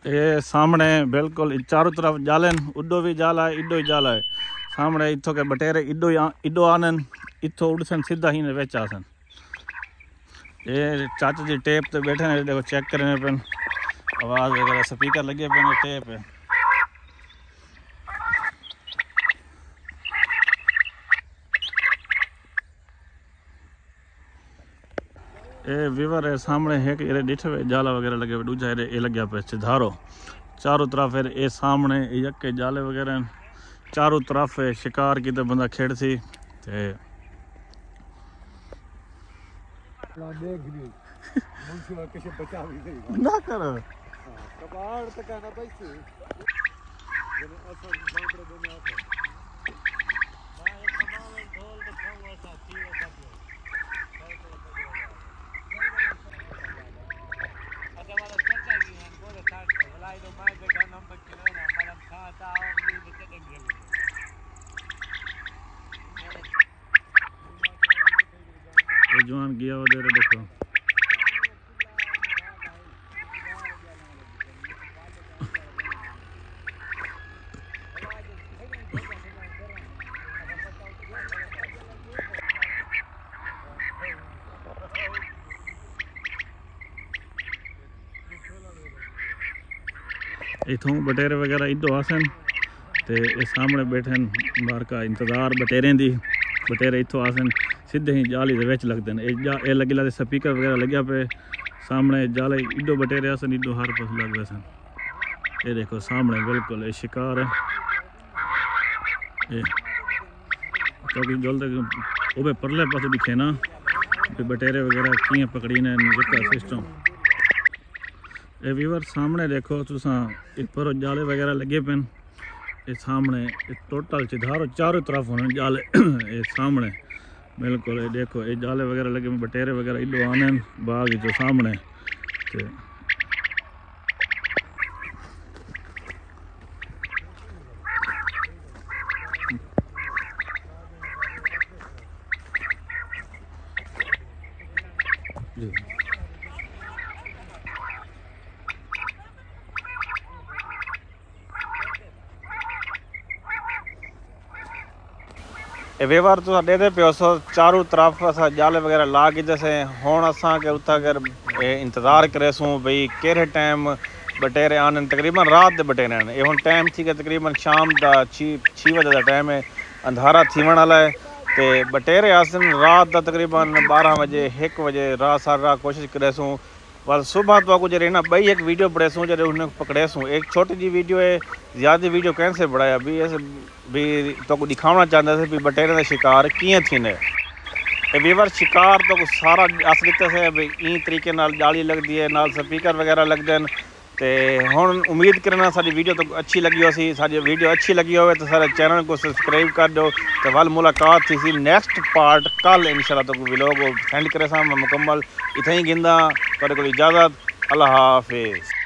ये सामने बिल्कुल चारों तरफ जालन, उडो भी जाला है, इडो ही जाला है। सामने इथों के बटेरे इडो आनन, इथों उड़सन सीधा ही विच आसन। ये चाचा जी टेप ते बैठे ने, देखो चेक करने पे आवाज़ वगैरह स्पीकर लगे पे टेप है। ये विवर है सामने है कि ये डिठे हुए जाला वगैरह लगे हुए, दूजा ये लग गया पे सिधारो चारों तरफ है। ये सामने यके जाले वगैरह चारों तरफ है। शिकार की तो बंदा खेड़ सी ते ना करो कबाड़ तक ना पैसे जवान गया हुआ दे रहे देखो। इथों बटेरे वगैरह इधो आसन ते ये सामने बैठे बार का इंतजार बटेरें दी। बटेरे इथों आसन सीधे ही जाली दे विच लगदे ने। ए लगे लाते स्पीकर वगैरह लग्या पे सामने जाले इडो बटेरे आसन, इडो हर पास लग सन। ये देखो सामने बिल्कुल ये शिकार है। ये क्योंकि जल्द ओबे परले पास दिखे ना कि बटेरे वगैरह किए पकड़ी ने सिस्टम। ये व्यूअर सामने देखो तुसा पर जाले वगैरह लगे पे। ये सामने टोटल चिधारो चारों तरफ होने जाले ये सामने बिल्कुल। ये देखो ये जाले वगैरह लगे बटेरे वगैरह इडो आने बाग जो सामने ते जी। व्यवहार तो दे पियो सो चारों तरफ असा जाले वगैरह ला के जैसे हुण असा के उता कर इंतज़ार करेसूँ भई केड़े टाइम बटेरे आने। तकरीबन रात दे बटेरे आने। ये हुण टाइम थी गया तकरीबन शाम दा 6 बजे का टाइम है, अंधारा थीवण वाला है। ते बटेरे आसन रात दा तकरीबन 12 बजे 1 बजे रात सारी रात कोशिश करेसूँ। बस सुबह तो कुछ ना बई एक वीडियो पढ़ेसूँ जब उन्हें पकड़ेसूँ। एक छोटी जी वीडियो है, ज़्यादा वीडियो कैसे बढ़ाया भी ऐसे भी तो को दिखाना चाहते थे भी बटेरे का शिकार किए थी ने। व्यूअर शिकार तो सारा अस दिते से भी ई तरीके नाल जाली लगती है, नाल स्पीकर वगैरह लगते हैं। तो हुण उम्मीद करना साडी वीडियो तो अच्छी लगी हो सी। साडी वीडियो अच्छी लगी हो तो सारे चैनल को सब्सक्राइब कर दो। तो वाल मुलाकात थी सी नेक्स्ट पार्ट कल इंशाल्लाह तो व्लॉग सेंड करे सा मुकम्मल। इतना ही गिंदा को इजाज़त। अल्लाह हाफिज़।